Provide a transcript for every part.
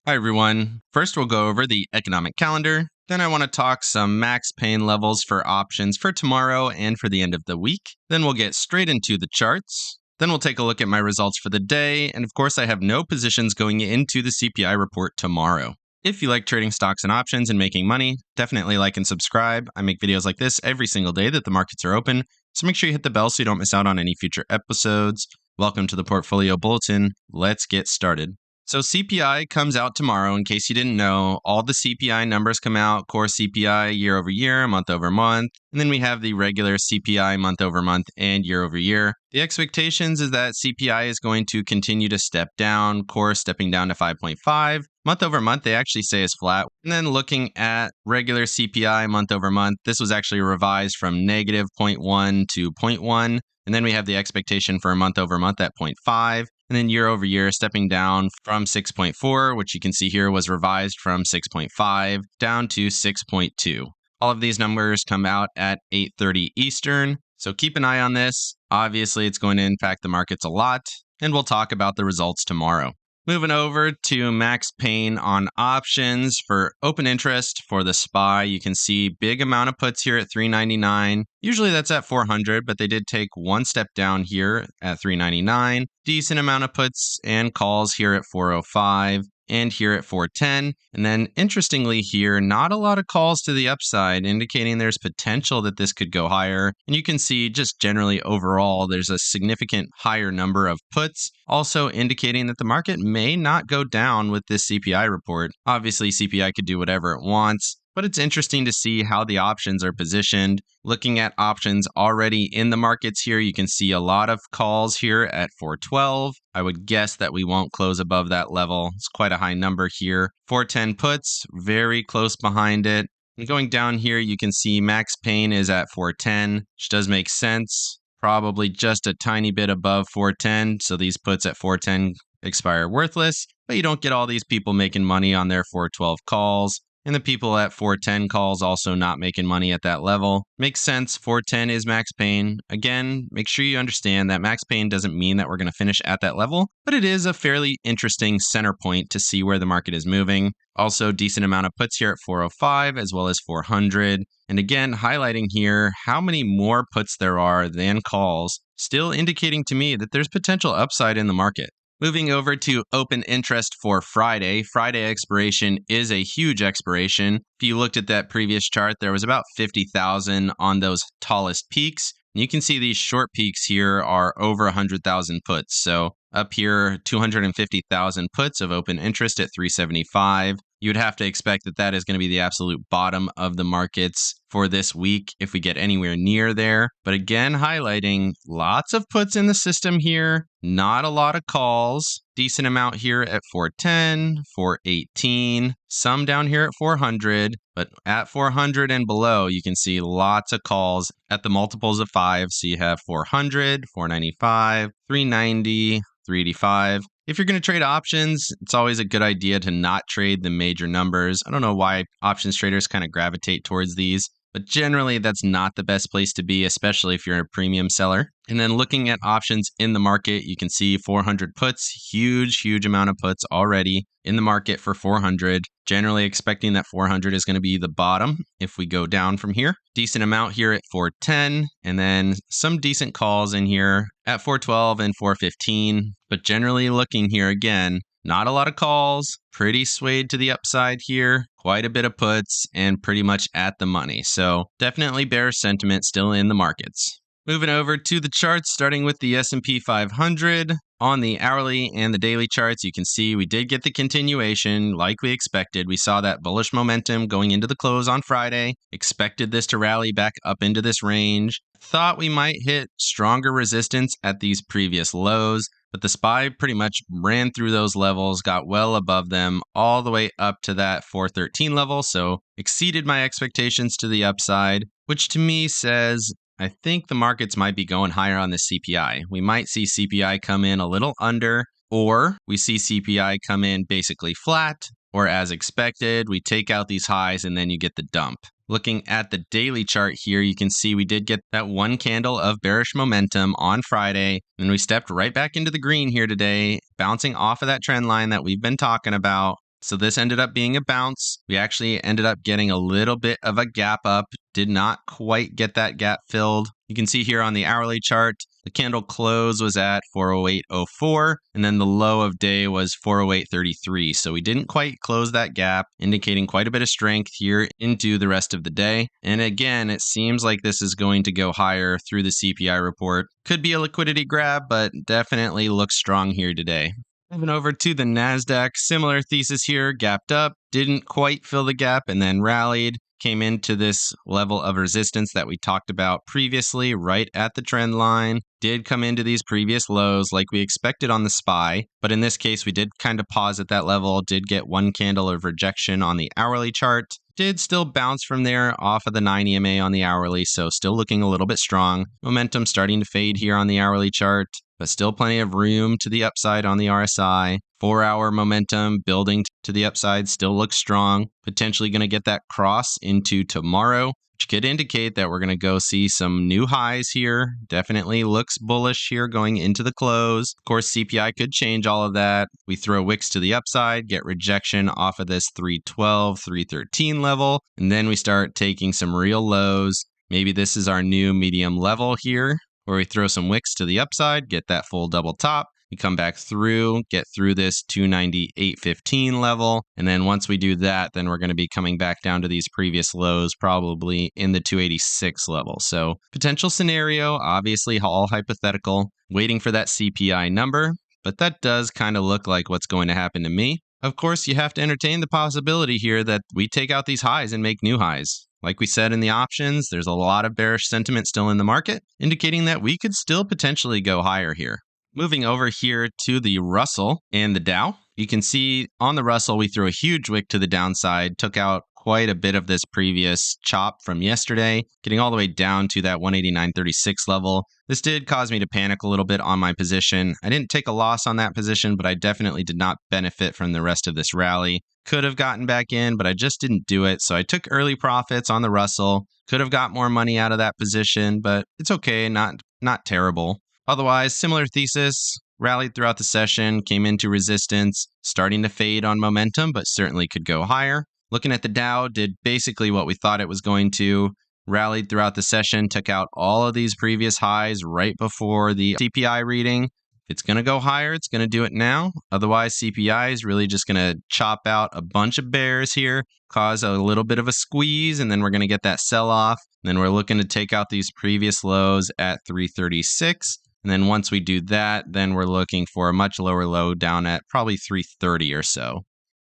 Hi, everyone. First, we'll go over the economic calendar. Then I want to talk some max pain levels for options for tomorrow and for the end of the week. Then we'll get straight into the charts. Then we'll take a look at my results for the day. And of course, I have no positions going into the CPI report tomorrow. If you like trading stocks and options and making money, definitely like and subscribe. I make videos like this every single day that the markets are open. So make sure you hit the bell so you don't miss out on any future episodes. Welcome to the Portfolio Bulletin. Let's get started. So CPI comes out tomorrow. In case you didn't know, all the CPI numbers come out, core CPI year over year, month over month. And then we have the regular CPI month over month and year over year. The expectations is that CPI is going to continue to step down, core stepping down to 5.5. Month over month, they actually say is flat. And then looking at regular CPI month over month, this was actually revised from negative 0.1 to 0.1. And then we have the expectation for a month over month at 0.5. And then year over year stepping down from 6.4, which you can see here was revised from 6.5 down to 6.2. All of these numbers come out at 8:30 Eastern. So keep an eye on this. Obviously, it's going to impact the markets a lot, and we'll talk about the results tomorrow. Moving over to max pain on options for open interest for the SPY, you can see big amount of puts here at 399. Usually that's at 400, but they did take one step down here at 399. Decent amount of puts and calls here at 405 and here at 410. And then interestingly here, not a lot of calls to the upside, indicating there's potential that this could go higher. And you can see just generally overall, there's a significant higher number of puts, also indicating that the market may not go down with this CPI report. Obviously, CPI could do whatever it wants, but it's interesting to see how the options are positioned. Looking at options already in the markets here, you can see a lot of calls here at 412. I would guess that we won't close above that level. It's quite a high number here. 410 puts, very close behind it. And going down here, you can see max pain is at 410, which does make sense. Probably just a tiny bit above 410. So these puts at 410 expire worthless, but you don't get all these people making money on their 412 calls. And the people at 410 calls also not making money at that level. Makes sense. 410 is max pain. Again, make sure you understand that max pain doesn't mean that we're going to finish at that level, but it is a fairly interesting center point to see where the market is moving. Also, decent amount of puts here at 405 as well as 400. And again, highlighting here how many more puts there are than calls, still indicating to me that there's potential upside in the market. Moving over to open interest for Friday. Friday expiration is a huge expiration. If you looked at that previous chart, there was about 50,000 on those tallest peaks. You can see these short peaks here are over 100,000 puts. So up here, 250,000 puts of open interest at 375. You'd have to expect that that is going to be the absolute bottom of the markets for this week if we get anywhere near there. But again, highlighting lots of puts in the system here, not a lot of calls, decent amount here at 410, 418, some down here at 400, but at 400 and below, you can see lots of calls at the multiples of 5. So you have 400, 495, 390, 385. If you're going to trade options, it's always a good idea to not trade the major numbers. I don't know why options traders kind of gravitate towards these, but generally that's not the best place to be, especially if you're a premium seller. And then looking at options in the market, you can see 400 puts, huge amount of puts already in the market for 400. Generally expecting that 400 is going to be the bottom if we go down from here. Decent amount here at 410, and then some decent calls in here at 412 and 415. But generally looking here again, not a lot of calls, pretty swayed to the upside here, quite a bit of puts, and pretty much at the money. So definitely bearish sentiment still in the markets. Moving over to the charts, starting with the S&P 500. On the hourly and the daily charts, you can see we did get the continuation like we expected. We saw that bullish momentum going into the close on Friday. Expected this to rally back up into this range. Thought we might hit stronger resistance at these previous lows, but the SPY pretty much ran through those levels, got well above them, all the way up to that 413 level. So exceeded my expectations to the upside, which to me says I think the markets might be going higher on the CPI. We might see CPI come in a little under, or we see CPI come in basically flat, or as expected, we take out these highs and then you get the dump. Looking at the daily chart here, you can see we did get that one candle of bearish momentum on Friday, and we stepped right back into the green here today, bouncing off of that trend line that we've been talking about. So this ended up being a bounce. We actually ended up getting a little bit of a gap up. Did not quite get that gap filled. You can see here on the hourly chart, the candle close was at 408.04, and then the low of day was 408.33. So we didn't quite close that gap, indicating quite a bit of strength here into the rest of the day. And again, it seems like this is going to go higher through the CPI report. Could be a liquidity grab, but definitely looks strong here today. Moving over to the NASDAQ, similar thesis here, gapped up, didn't quite fill the gap, and then rallied. Came into this level of resistance that we talked about previously, right at the trend line. Did come into these previous lows like we expected on the SPY, but in this case, we did kind of pause at that level, did get one candle of rejection on the hourly chart. Did still bounce from there off of the 9 EMA on the hourly, so still looking a little bit strong. Momentum starting to fade here on the hourly chart, but still plenty of room to the upside on the RSI. 4-hour momentum building to the upside still looks strong. Potentially going to get that cross into tomorrow, which could indicate that we're going to go see some new highs here. Definitely looks bullish here going into the close. Of course, CPI could change all of that. We throw wicks to the upside, get rejection off of this 312, 313 level, and then we start taking some real lows. Maybe this is our new medium level here, where we throw some wicks to the upside, get that full double top. We come back through, get through this 298.15 level. And then once we do that, then we're going to be coming back down to these previous lows, probably in the 286 level. So potential scenario, obviously all hypothetical, waiting for that CPI number. But that does kind of look like what's going to happen to me. Of course, you have to entertain the possibility here that we take out these highs and make new highs. Like we said in the options, there's a lot of bearish sentiment still in the market, indicating that we could still potentially go higher here. Moving over here to the Russell and the Dow, you can see on the Russell, we threw a huge wick to the downside, took out quite a bit of this previous chop from yesterday, getting all the way down to that 189.36 level. This did cause me to panic a little bit on my position. I didn't take a loss on that position, but I definitely did not benefit from the rest of this rally. Could have gotten back in, but I just didn't do it. So I took early profits on the Russell. Could have got more money out of that position, but it's okay, not terrible. Otherwise, similar thesis, rallied throughout the session, came into resistance, starting to fade on momentum, but certainly could go higher. Looking at the Dow, did basically what we thought it was going to, rallied throughout the session, took out all of these previous highs right before the CPI reading. If it's going to go higher, it's going to do it now. Otherwise, CPI is really just going to chop out a bunch of bears here, cause a little bit of a squeeze, and then we're going to get that sell-off. Then we're looking to take out these previous lows at 336. And then once we do that, then we're looking for a much lower low down at probably 330 or so.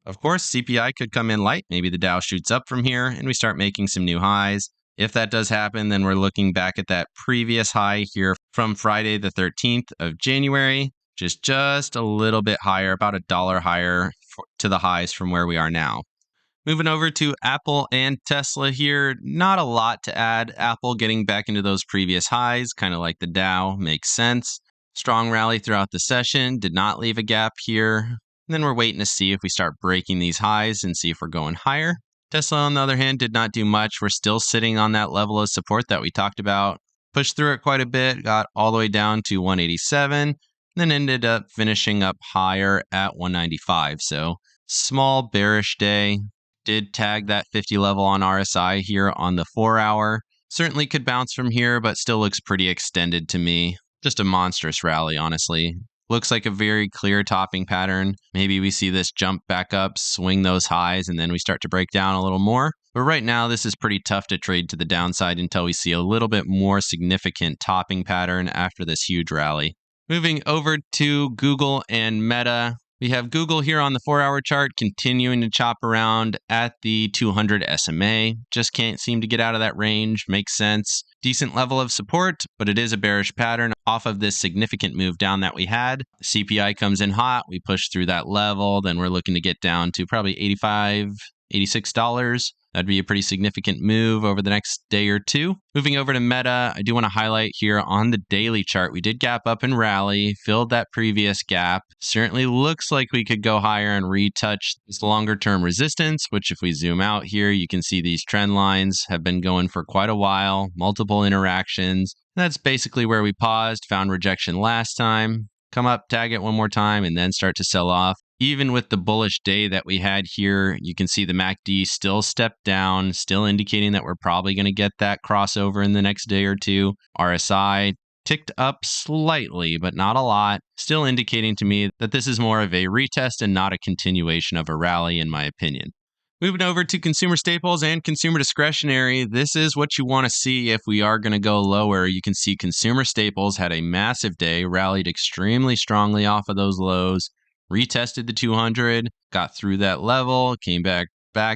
Of course, CPI could come in light. Maybe the Dow shoots up from here and we start making some new highs. If that does happen, then we're looking back at that previous high here from Friday the 13th of January, which is just a little bit higher, about $1 higher to the highs from where we are now. Moving over to Apple and Tesla here, not a lot to add. Apple getting back into those previous highs, kind of like the Dow, makes sense. Strong rally throughout the session, did not leave a gap here. And then we're waiting to see if we start breaking these highs and see if we're going higher. Tesla, on the other hand, did not do much. We're still sitting on that level of support that we talked about. Pushed through it quite a bit, got all the way down to 187, then ended up finishing up higher at 195. So small bearish day. Did tag that 50 level on RSI here on the 4-hour. Certainly could bounce from here, but still looks pretty extended to me. Just a monstrous rally, honestly. Looks like a very clear topping pattern. Maybe we see this jump back up, swing those highs, and then we start to break down a little more. But right now, this is pretty tough to trade to the downside until we see a little bit more significant topping pattern after this huge rally. Moving over to Google and Meta. We have Google here on the 4-hour chart continuing to chop around at the 200 SMA. Just can't seem to get out of that range. Makes sense. Decent level of support, but it is a bearish pattern off of this significant move down that we had. CPI comes in hot. We push through that level. Then we're looking to get down to probably $85, $86. That'd be a pretty significant move over the next day or two. Moving over to Meta, I do want to highlight here on the daily chart, we did gap up and rally, filled that previous gap. Certainly looks like we could go higher and retouch this longer term resistance, which if we zoom out here, you can see these trend lines have been going for quite a while, multiple interactions. That's basically where we paused, found rejection last time, come up, tag it one more time, and then start to sell off. even with the bullish day that we had here, you can see the MACD still stepped down, still indicating that we're probably going to get that crossover in the next day or two. RSI ticked up slightly, but not a lot, still indicating to me that this is more of a retest and not a continuation of a rally, in my opinion. Moving over to consumer staples and consumer discretionary, this is what you want to see if we are going to go lower. You can see consumer staples had a massive day, rallied extremely strongly off of those lows, retested the 200, got through that level, came back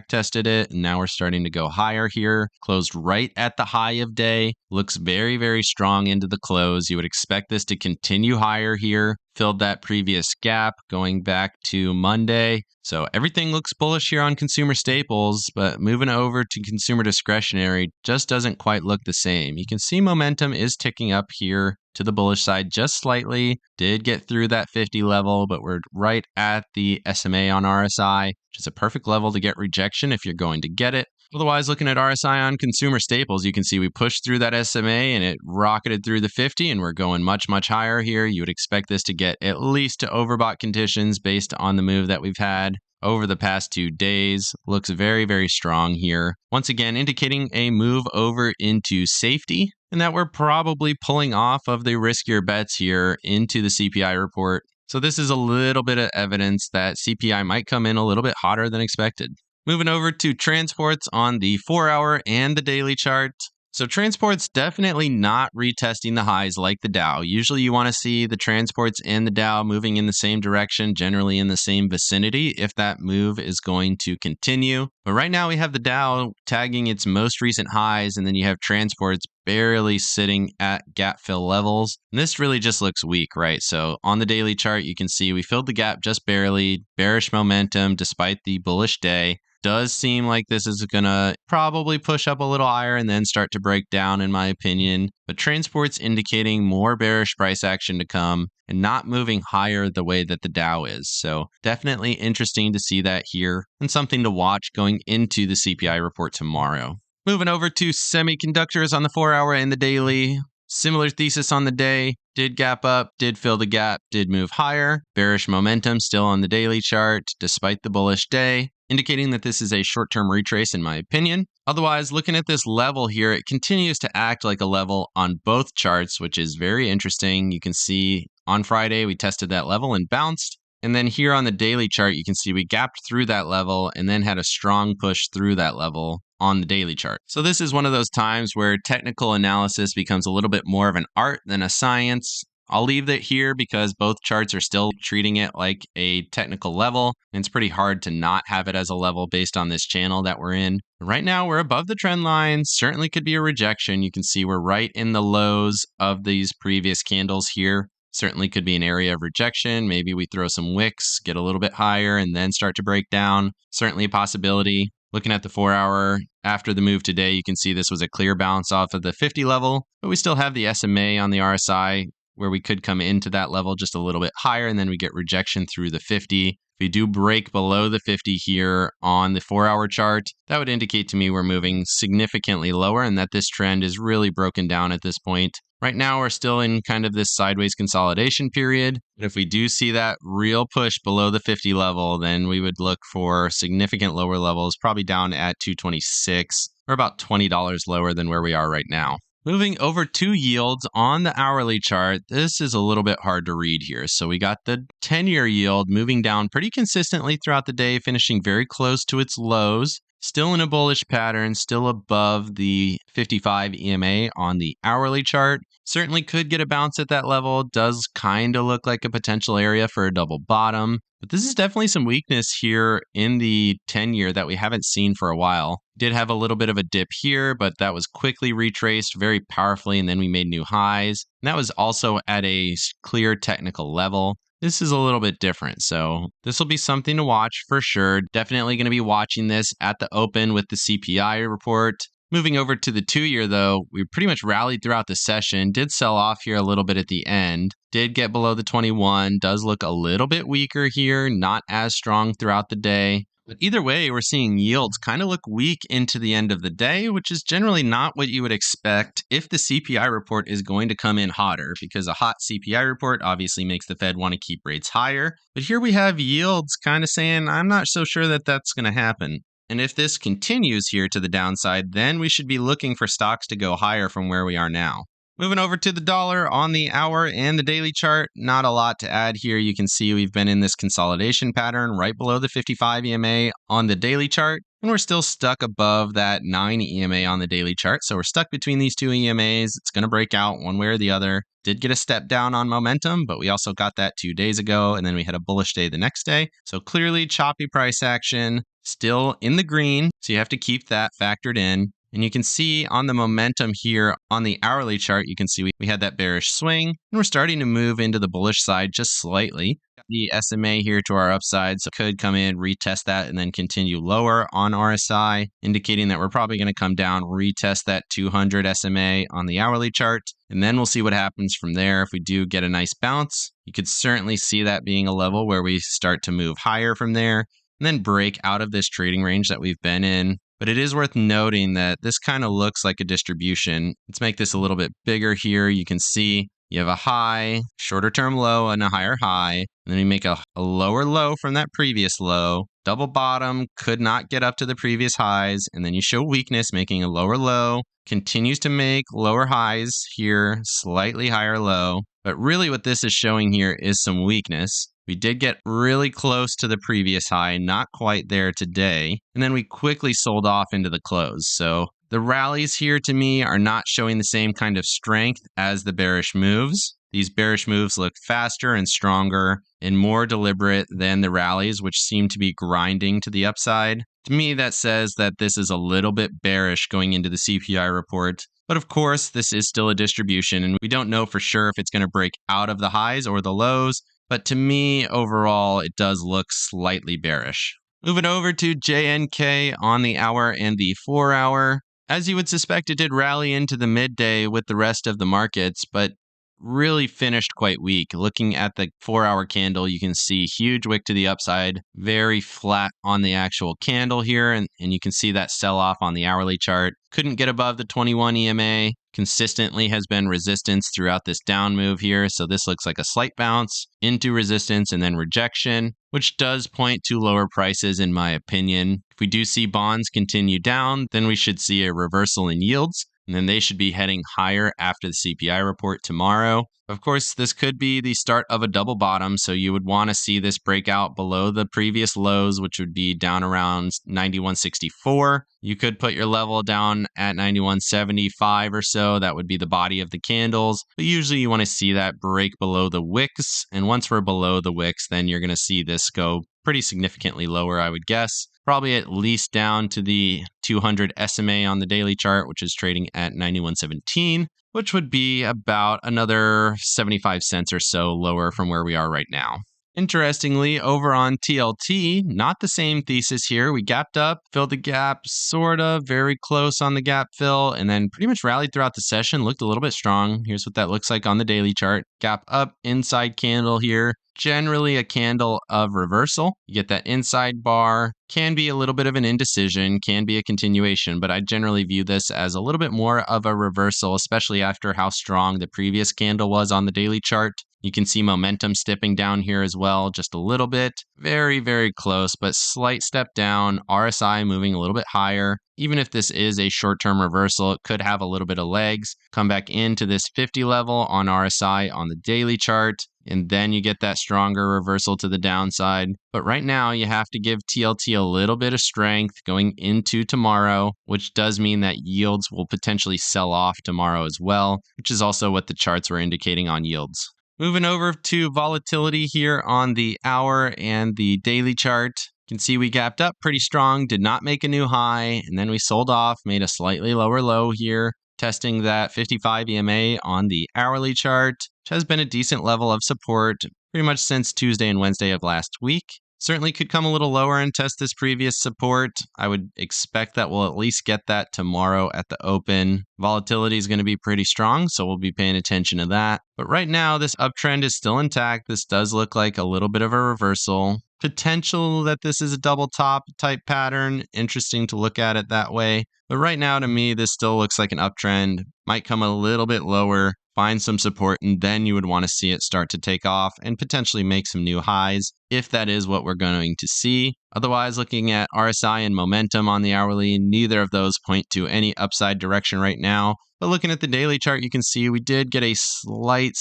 tested it, and now we're starting to go higher here. Closed right at the high of day. Looks very, very strong into the close. You would expect this to continue higher here. Filled that previous gap going back to Monday. So everything looks bullish here on consumer staples, but moving over to consumer discretionary just doesn't quite look the same. You can see momentum is ticking up here to the bullish side just slightly. Did get through that 50 level, but we're right at the SMA on RSI, which is a perfect level to get rejection if you're going to get it. Otherwise, looking at RSI on consumer staples, you can see we pushed through that SMA and it rocketed through the 50, and we're going much, much higher here. You would expect this to get at least to overbought conditions based on the move that we've had over the past 2 days. Looks very, very strong here. Once again, indicating a move over into safety, and that we're probably pulling off of the riskier bets here into the CPI report. So this is a little bit of evidence that CPI might come in a little bit hotter than expected. Moving over to transports on the 4-hour and the daily chart. So transports definitely not retesting the highs like the Dow. Usually you want to see the transports and the Dow moving in the same direction, generally in the same vicinity, if that move is going to continue. But right now we have the Dow tagging its most recent highs, and then you have transports barely sitting at gap fill levels. And this really just looks weak, right? So on the daily chart, you can see we filled the gap just barely, bearish momentum despite the bullish day. Does seem like this is going to probably push up a little higher and then start to break down, in my opinion. But transport's indicating more bearish price action to come and not moving higher the way that the Dow is. So definitely interesting to see that here and something to watch going into the CPI report tomorrow. Moving over to semiconductors on the 4-hour and the daily. Similar thesis on the day. Did gap up, did fill the gap, did move higher. Bearish momentum still on the daily chart despite the bullish day, indicating that this is a short-term retrace in my opinion. Otherwise, looking at this level here, it continues to act like a level on both charts, which is very interesting. You can see on Friday we tested that level and bounced. And then here on the daily chart, you can see we gapped through that level and then had a strong push through that level on the daily chart. So this is one of those times where technical analysis becomes a little bit more of an art than a science. I'll leave it here because both charts are still treating it like a technical level, and it's pretty hard to not have it as a level based on this channel that we're in. Right now, we're above the trend line. Certainly could be a rejection. You can see we're right in the lows of these previous candles here. Certainly could be an area of rejection. Maybe we throw some wicks, get a little bit higher, and then start to break down. Certainly a possibility. Looking at the 4-hour after the move today, you can see this was a clear bounce off of the 50 level, but we still have the SMA on the RSI where we could come into that level just a little bit higher, and then we get rejection through the 50. If we do break below the 50 here on the 4-hour chart, that would indicate to me we're moving significantly lower and that this trend is really broken down at this point. Right now, we're still in kind of this sideways consolidation period. But if we do see that real push below the 50 level, then we would look for significant lower levels, probably down at 226 or about $20 lower than where we are right now. Moving over to yields on the hourly chart, this is a little bit hard to read here. So we got the 10-year yield moving down pretty consistently throughout the day, finishing very close to its lows. Still in a bullish pattern, still above the 55 EMA on the hourly chart. Certainly could get a bounce at that level. Does kind of look like a potential area for a double bottom. But this is definitely some weakness here in the 10-year that we haven't seen for a while. Did have a little bit of a dip here, but that was quickly retraced very powerfully, and then we made new highs. And that was also at a clear technical level. This is a little bit different, so this will be something to watch for sure. Definitely going to be watching this at the open with the CPI report. Moving over to the 2-year though, we pretty much rallied throughout the session, did sell off here a little bit at the end, did get below the 21, does look a little bit weaker here, not as strong throughout the day. But either way, we're seeing yields kind of look weak into the end of the day, which is generally not what you would expect if the CPI report is going to come in hotter, because a hot CPI report obviously makes the Fed want to keep rates higher. But here we have yields kind of saying, I'm not so sure that that's going to happen. And if this continues here to the downside, then we should be looking for stocks to go higher from where we are now. Moving over to the dollar on the hour and the daily chart, not a lot to add here. You can see we've been in this consolidation pattern right below the 55 EMA on the daily chart, and we're still stuck above that 9 EMA on the daily chart. So we're stuck between these two EMAs. It's going to break out one way or the other. Did get a step down on momentum, but we also got that 2 days ago, and then we had a bullish day the next day. So clearly choppy price action, still in the green. So you have to keep that factored in. And you can see on the momentum here on the hourly chart, you can see we had that bearish swing, and we're starting to move into the bullish side just slightly. The SMA here to our upside, so could come in, retest that, and then continue lower on RSI, indicating that we're probably going to come down, retest that 200 SMA on the hourly chart, and then we'll see what happens from there. If we do get a nice bounce, you could certainly see that being a level where we start to move higher from there, and then break out of this trading range that we've been in. But it is worth noting that this kind of looks like a distribution. Let's make this a little bit bigger here. You can see you have a high, shorter term low, and a higher high. And then you make a lower low from that previous low. Double bottom, could not get up to the previous highs. And then you show weakness, making a lower low. Continues to make lower highs here, slightly higher low. But really what this is showing here is some weakness. We did get really close to the previous high, not quite there today, and then we quickly sold off into the close. So the rallies here to me are not showing the same kind of strength as the bearish moves. These bearish moves look faster and stronger and more deliberate than the rallies, which seem to be grinding to the upside. To me, that says that this is a little bit bearish going into the CPI report. But of course, this is still a distribution, and we don't know for sure if it's going to break out of the highs or the lows. But to me, overall, it does look slightly bearish. Moving over to JNK on the hour and the 4 hour. As you would suspect, it did rally into the midday with the rest of the markets, but really finished quite weak. Looking at the 4 hour candle, you can see huge wick to the upside, very flat on the actual candle here, and you can see that sell off on the hourly chart. Couldn't get above the 21 EMA, consistently has been resistance throughout this down move here, so this looks like a slight bounce into resistance and then rejection, which does point to lower prices in my opinion. If we do see bonds continue down, then we should see a reversal in yields, and then they should be heading higher after the CPI report tomorrow. Of course, this could be the start of a double bottom, so you would want to see this break out below the previous lows, which would be down around 91.64. You could put your level down at 91.75 or so. That would be the body of the candles. But usually you want to see that break below the wicks, and once we're below the wicks, then you're going to see this go pretty significantly lower, I would guess. Probably at least down to the 200 SMA on the daily chart, which is trading at 91.17, which would be about another 75 cents or so lower from where we are right now. Interestingly, over on TLT, not the same thesis here. We gapped up, filled the gap, sort of, very close on the gap fill, and then pretty much rallied throughout the session, looked a little bit strong. Here's what that looks like on the daily chart. Gap up, inside candle here. Generally a candle of reversal. You get that inside bar, can be a little bit of an indecision, can be a continuation, but I generally view this as a little bit more of a reversal, especially after how strong the previous candle was on the daily chart. You can see momentum stepping down here as well, just a little bit. Very, very close, but slight step down. RSI moving a little bit higher. Even if this is a short-term reversal, it could have a little bit of legs. Come back into this 50 level on RSI on the daily chart, and then you get that stronger reversal to the downside. But right now, you have to give TLT a little bit of strength going into tomorrow, which does mean that yields will potentially sell off tomorrow as well, which is also what the charts were indicating on yields. Moving over to volatility here on the hour and the daily chart. You can see we gapped up pretty strong, did not make a new high, and then we sold off, made a slightly lower low here, testing that 55 EMA on the hourly chart, which has been a decent level of support pretty much since Tuesday and Wednesday of last week. Certainly could come a little lower and test this previous support. I would expect that we'll at least get that tomorrow at the open. Volatility is going to be pretty strong, so we'll be paying attention to that. But right now, this uptrend is still intact. This does look like a little bit of a reversal. Potential that this is a double top type pattern. Interesting to look at it that way. But right now, to me, this still looks like an uptrend. Might come a little bit lower, find some support, and then you would want to see it start to take off and potentially make some new highs if that is what we're going to see. Otherwise, looking at RSI and momentum on the hourly, neither of those point to any upside direction right now. But looking at the daily chart, you can see we did get a slight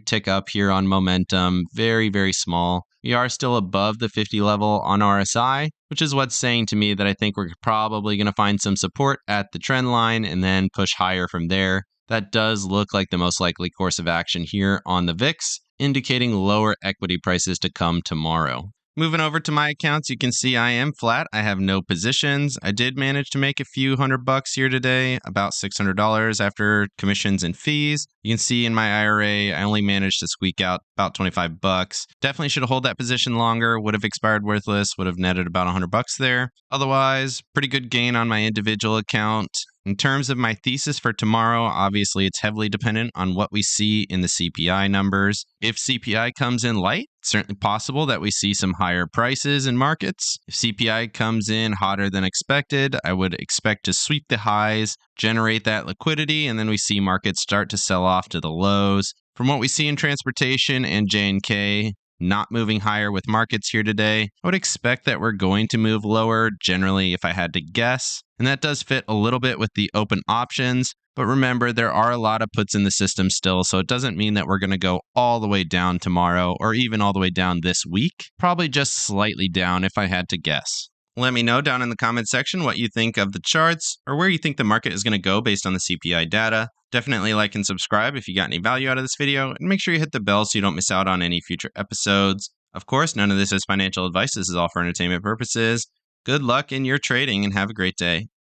tick up here on momentum. Very, very small. We are still above the 50 level on RSI, which is what's saying to me that I think we're probably going to find some support at the trend line and then push higher from there. That does look like the most likely course of action here on the VIX, indicating lower equity prices to come tomorrow. Moving over to my accounts, you can see I am flat. I have no positions. I did manage to make a few $100 here today, about $600 after commissions and fees. You can see in my IRA, I only managed to squeak out about $25. Definitely should have held that position longer. Would have expired worthless. Would have netted about $100 there. Otherwise, pretty good gain on my individual account. In terms of my thesis for tomorrow, obviously it's heavily dependent on what we see in the CPI numbers. If CPI comes in light, it's certainly possible that we see some higher prices in markets. If CPI comes in hotter than expected, I would expect to sweep the highs, generate that liquidity, and then we see markets start to sell off to the lows. From what we see in transportation and J&K, not moving higher with markets here today, I would expect that we're going to move lower, generally, if I had to guess. And that does fit a little bit with the open options. But remember, there are a lot of puts in the system still, so it doesn't mean that we're going to go all the way down tomorrow or even all the way down this week. Probably just slightly down if I had to guess. Let me know down in the comment section what you think of the charts or where you think the market is going to go based on the CPI data. Definitely like and subscribe if you got any value out of this video, and make sure you hit the bell so you don't miss out on any future episodes. Of course, none of this is financial advice. This is all for entertainment purposes. Good luck in your trading and have a great day.